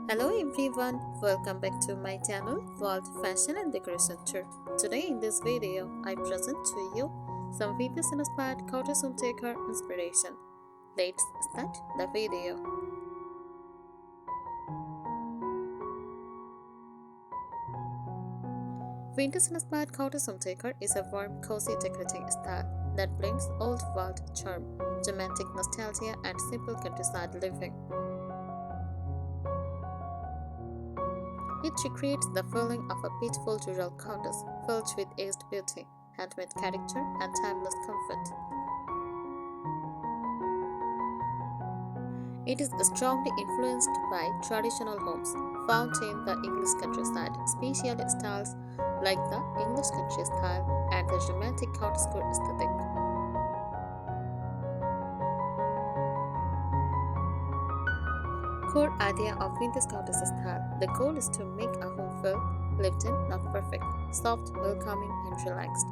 Hello everyone, welcome back to my channel World Fashion and Decoration Tour. Today in this video, I present to you some Venus inspired cottage home decor inspiration. Let's start the video. Venus inspired cottage home decor is a warm, cozy decorating style that blends old world charm, romantic nostalgia, and simple countryside living. It recreates the feeling of a peaceful rural cottage filled with aged beauty, handmade character, and timeless comfort. It is strongly influenced by traditional homes found in the English countryside, especially styles like the English country style and the romantic cottagecore aesthetic. Core idea of vintage cottage style. The goal is to make a home feel lived in, not perfect, soft, welcoming, and relaxed,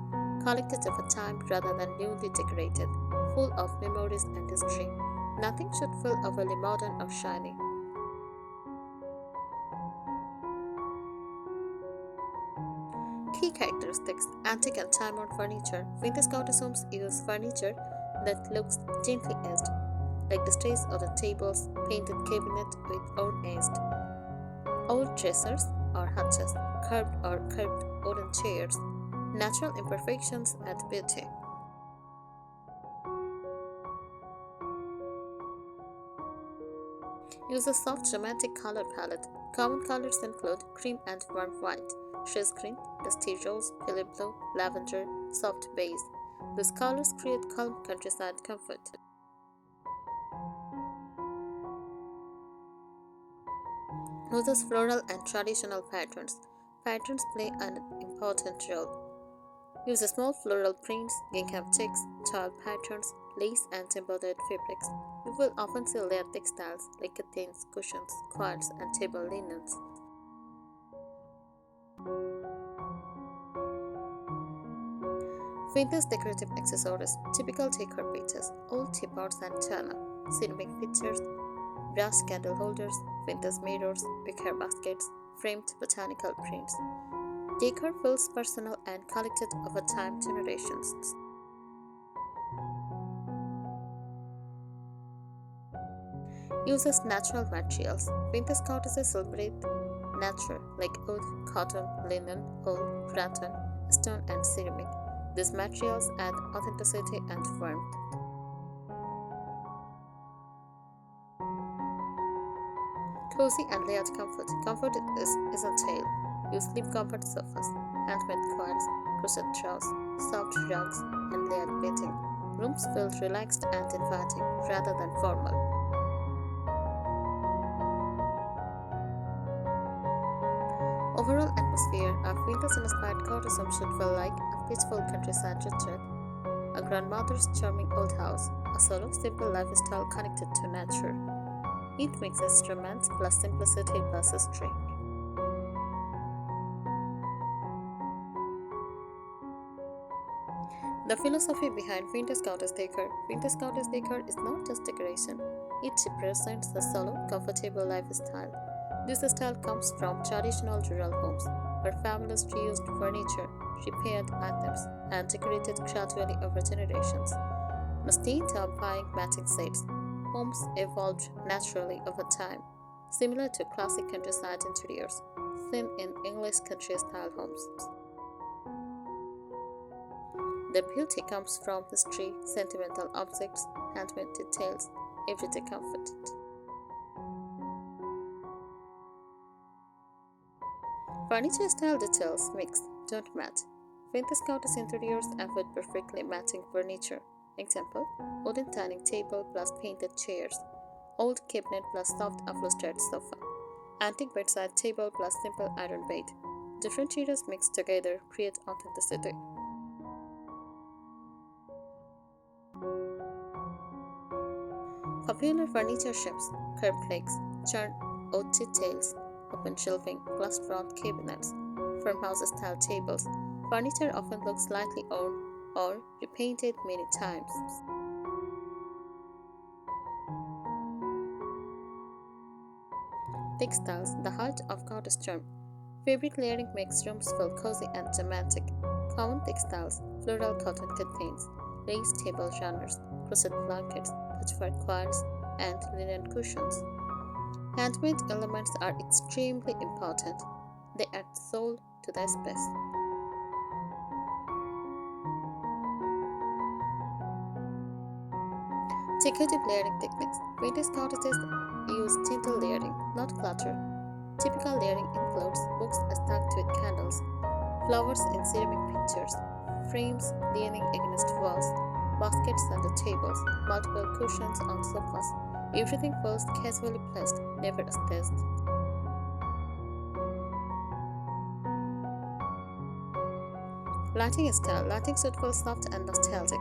collected over time rather than newly decorated, full of memories and history. Nothing should feel overly modern or shiny. Key characteristics: antique and time-worn furniture. Vintage cottage homes use furniture that looks gently aged, like the stays on the tables, painted cabinet with old-aged old dressers or hutches, curved wooden chairs, natural imperfections and beauty. Use a soft romantic color palette. Common colors include cream and warm white, shades green, dusty rose, pale blue, lavender, soft beige. These colors create calm countryside comfort. Uses floral and traditional patterns. Patterns play an important role. Use small floral prints, gingham checks, tile patterns, lace, and embroidered fabrics. You will often see layered textiles like curtains, cushions, quilts, and table linens. Vintage decorative accessories, typical decor pieces, old teapots and china, ceramic features, brass candle holders, vintage mirrors, wicker baskets, framed botanical prints. Decor feels personal and collected over time generations. Uses natural materials. Vintage cottages celebrate nature like wood, cotton, linen, wool, rattan, stone, and ceramic. These materials add authenticity and warmth. Cozy and layered comfort. Comfort is essential. Use sleep comfort sofas, handmade quilts, crochet throws, soft rugs, and layered bedding. Rooms feel relaxed and inviting rather than formal. Overall atmosphere of vintage-inspired cottage home should feel like a peaceful countryside retreat, a grandmother's charming old house, a solo simple lifestyle connected to nature. It mixes romance plus simplicity plus history. The philosophy behind vintage cottage decor. Vintage cottage decor is not just decoration, it represents a solo, comfortable lifestyle. This style comes from traditional rural homes, where families reused furniture, repaired items, and decorated gradually over generations. Instead of buying matching sets, homes evolved naturally over time, similar to classic countryside interiors seen in English country-style homes. The beauty comes from history, sentimental objects, handmade details, everyday comfort. Furniture style details mix, don't match. Vintage cottage interiors avoid perfectly matching furniture. Example: wooden dining table plus painted chairs, old cabinet plus soft upholstered sofa, antique bedside table plus simple iron bed. Different materials mixed together create authenticity. Popular furniture shapes: curved legs, churned oak details, open shelving, glass front cabinets, farmhouse style tables. Furniture often looks slightly worn or repainted many times. Textiles, the heart of cottage charm. Fabric layering makes rooms feel cozy and dramatic. Common textiles, floral cotton curtains, lace table runners, crochet blankets, patchwork quilts, and linen cushions. Handmade elements are extremely important. They add soul to the space. Decorative layering techniques. Vintage cottages use gentle layering, not clutter. Typical layering includes books stacked with candles, flowers in ceramic pictures, frames leaning against walls, baskets under tables, multiple cushions on sofas. Everything feels casually placed, never staged. Lighting style. Lighting should feel soft and nostalgic.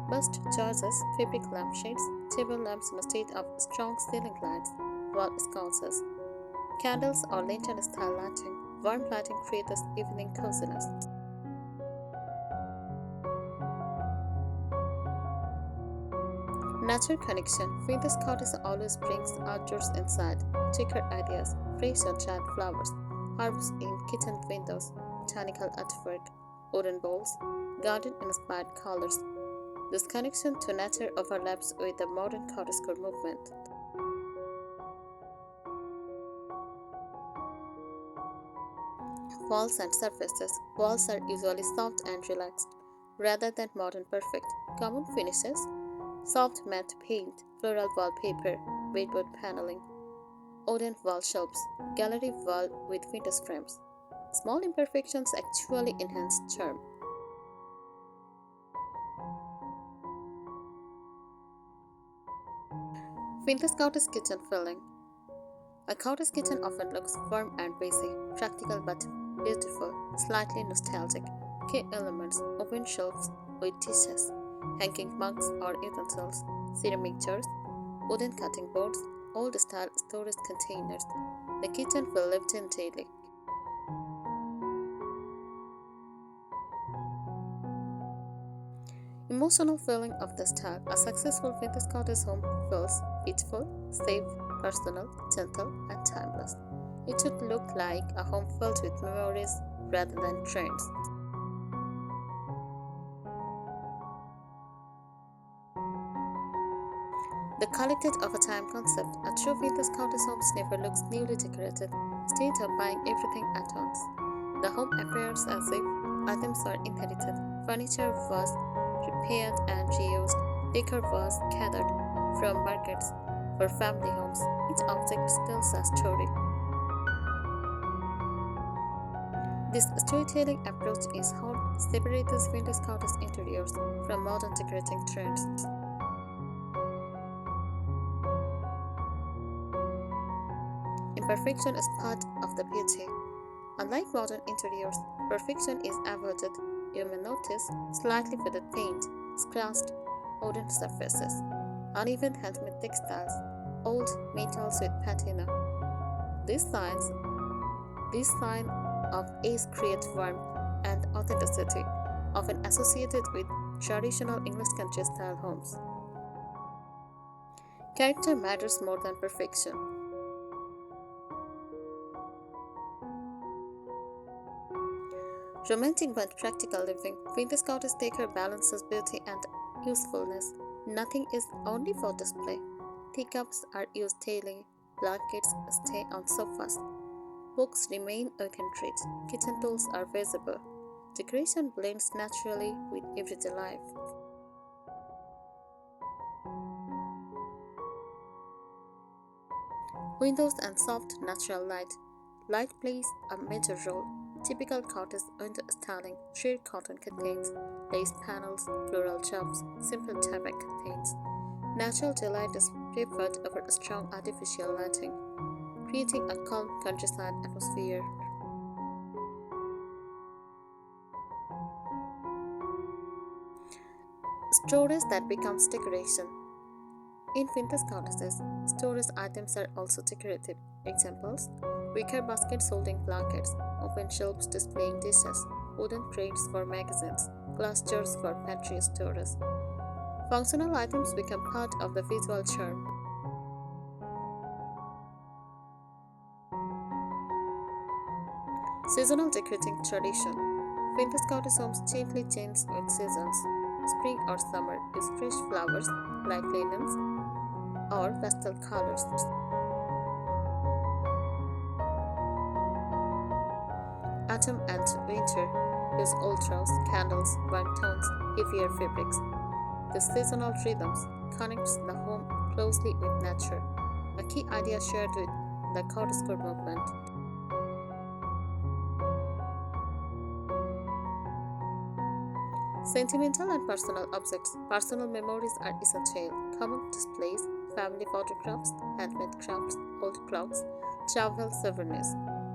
Bust charges, fabric lampshades, table lamps instead of strong ceiling lights, wall sconces, candles or lantern style lighting. Warm lighting creates evening coziness. Nature connection. Vintage cottage always brings outdoors inside. Decor ideas, fresh or dried flowers, herbs in kitchen windows, botanical artwork, wooden bowls, garden inspired colors. This connection to nature overlaps with the modern cottagecore movement. Walls and surfaces. Walls are usually soft and relaxed, rather than modern perfect. Common finishes: soft matte paint, floral wallpaper, redwood paneling, wooden wall shelves, gallery wall with vintage frames. Small imperfections actually enhance charm. Vintage cottage kitchen filling. A cottage kitchen often looks warm and busy, practical but beautiful, slightly nostalgic. Key elements: open shelves with dishes, hanging mugs or utensils, ceramic jars, wooden cutting boards, old style storage containers. The kitchen will live in daily. Emotional feeling of the style. A successful vintage cottage home feels peaceful, safe, personal, gentle, and timeless. It should look like a home filled with memories rather than trends. The collected over time concept. A true vintage cottage home never looks newly decorated. Instead of buying everything at once, the home appears as if items are inherited. Furniture was repaired and reused. Decor was gathered from markets for family homes. Each object tells a story. This storytelling approach is how separates vintage cottage interiors from modern decorating trends. Imperfection is part of the beauty. Unlike modern interiors, perfection is avoided. You may notice slightly faded paint, scratched wooden surfaces, uneven handmade textiles, old metals with patina. These signs, this sign of age create warmth and authenticity, often associated with traditional English country style homes. Character matters more than perfection. Romantic but practical living. Vintage cottage decor balances beauty and usefulness. Nothing is only for display. Teacups are used daily. Blankets stay on sofas. Books remain within reach. Kitchen tools are visible. Decoration blends naturally with everyday life. Windows and soft natural light. Light plays a major role. Typical cottage window styling, sheer cotton curtains, lace panels, floral jobs, simple tabic curtains. Natural daylight is preferred over strong artificial lighting, creating a calm countryside atmosphere. Storage that becomes decoration. In vintage cottages, storage items are also decorative. Examples: wicker baskets holding blankets, open shelves displaying dishes, wooden crates for magazines, glass jars for pantry storage. Functional items become part of the visual charm. Seasonal decorating tradition. Vintage cottage homes gently change with seasons. Spring or summer use fresh flowers, light linens, or pastel colors. Autumn and winter use ultras, candles, warm tones, heavier fabrics. The seasonal rhythms connects the home closely with nature, a key idea shared with the cottagecore movement. Sentimental and personal objects. Personal memories are essential. Common displays, family photographs, handmade crafts, old clocks, travel souvenirs,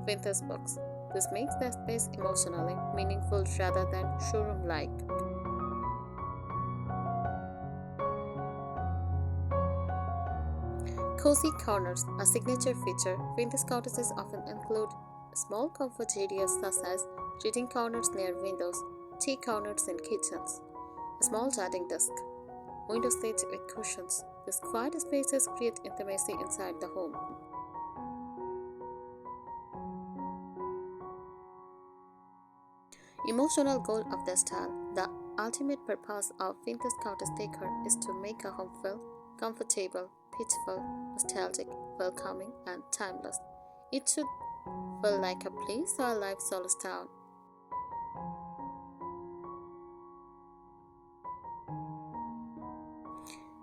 vintage books. This makes the space emotionally meaningful rather than showroom like. Cozy corners, a signature feature. Vintage cottages often include small comfort areas such as reading corners near windows, tea corners in kitchens, a small writing desk, window seats with cushions. These quiet spaces create intimacy inside the home. Emotional goal of the style. The ultimate purpose of vintage cottage decor is to make a home feel comfortable, peaceful, nostalgic, welcoming, and timeless. It should feel like a place or a life solace town.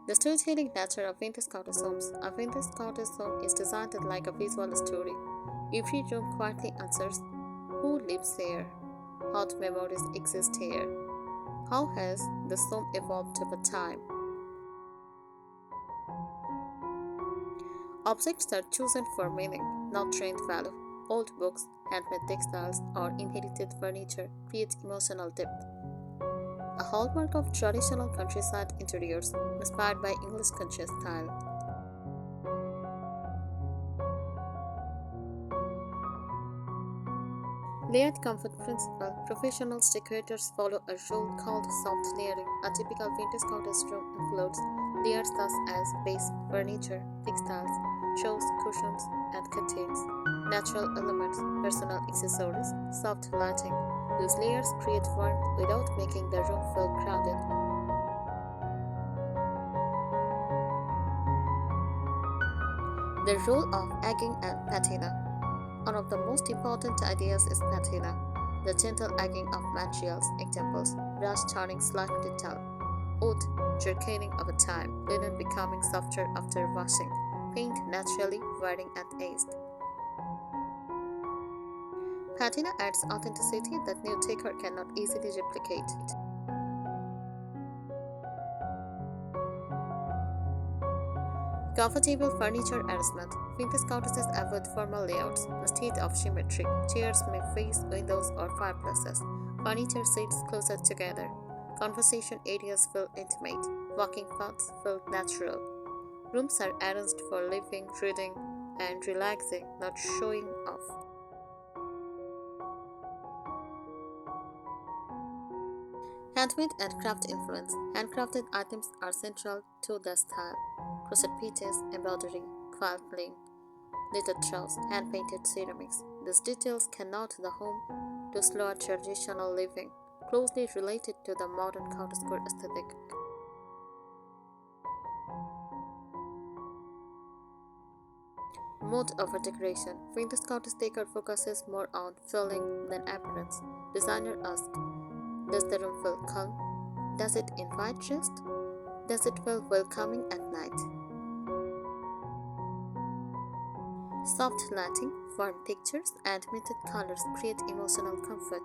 The storytelling nature of vintage cottage homes. A vintage cottage home is designed like a visual story. Every room quietly answers who lives here, what memories exist here, how has this home evolved over time. Objects are chosen for meaning, not trend value. Old books, handmade textiles, or inherited furniture create emotional depth. A hallmark of traditional countryside interiors, inspired by English country style. Layered comfort principle. Professional decorators follow a rule called soft layering. A typical vintage cottage room includes layers such as base furniture, textiles, throws, cushions, and curtains, natural elements, personal accessories, soft lighting. These layers create warmth without making the room feel crowded. The role of egging and patina. One of the most important ideas is patina, the gentle egging of materials. Examples: brush turning slightly dull, wood jerking over time, linen becoming softer after washing, paint naturally wearing at aged. Patina adds authenticity that new decor cannot easily replicate. Comfortable furniture arrangement. Vintage cottages avoid formal layouts. Instead of symmetry, chairs may face windows or fireplaces. Furniture sits closer together. Conversation areas feel intimate. Walking paths feel natural. Rooms are arranged for living, reading, and relaxing, not showing off. Handmade and craft influence. Handcrafted items are central to the style. Crochet pieces, embroidery, quilting, little throws, hand-painted ceramics. These details cannot the home to slower traditional living, closely related to the modern cottagecore aesthetic. Mood over decoration. Vintage cottage decor focuses more on feeling than appearance. Designer asked, does the room feel calm? Does it invite rest? Does it feel welcoming at night? Soft lighting, warm textures, and muted colors create emotional comfort.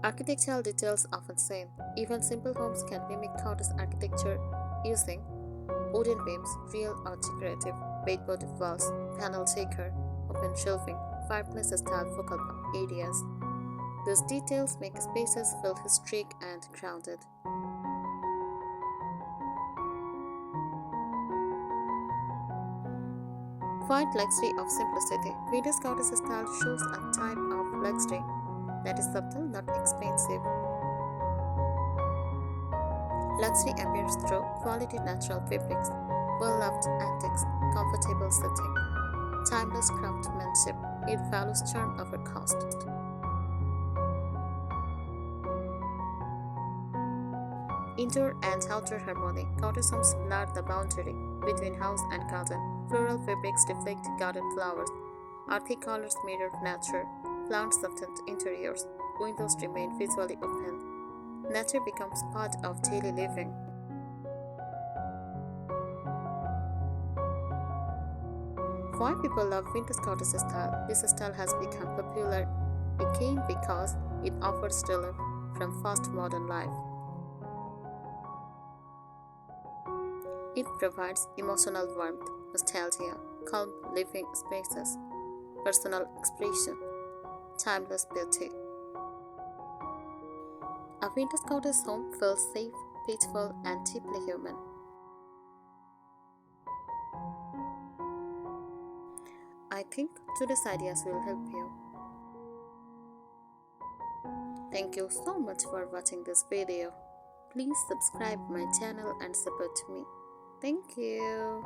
Architectural details often seen. Even simple homes can mimic cottage architecture using wooden beams, real or decorative, baseboard walls, panel shaker, open shelving, fireplace-style focal areas. These details make spaces feel historic and grounded. Quiet luxury of simplicity. Vintage cottage style shows a type of luxury that is subtle, not expensive. Luxury appears through quality natural fabrics, Well-loved antiques, comfortable sitting, timeless craftsmanship. It values charm over cost. Indoor and outdoor harmony. Cottage homes blur the boundary between house and garden. Floral fabrics reflect garden flowers. Earthy colors mirror nature. Plants soften interiors. Windows remain visually open. Nature becomes part of daily living. Why people love vintage cottage style? This style has become popular again because it offers relief from fast modern life. It provides emotional warmth, nostalgia, calm living spaces, personal expression, timeless beauty. A vintage cottage home feels safe, peaceful, and deeply human. I think today's ideas will help you. Thank you so much for watching this video. Please subscribe my channel and support me. Thank you.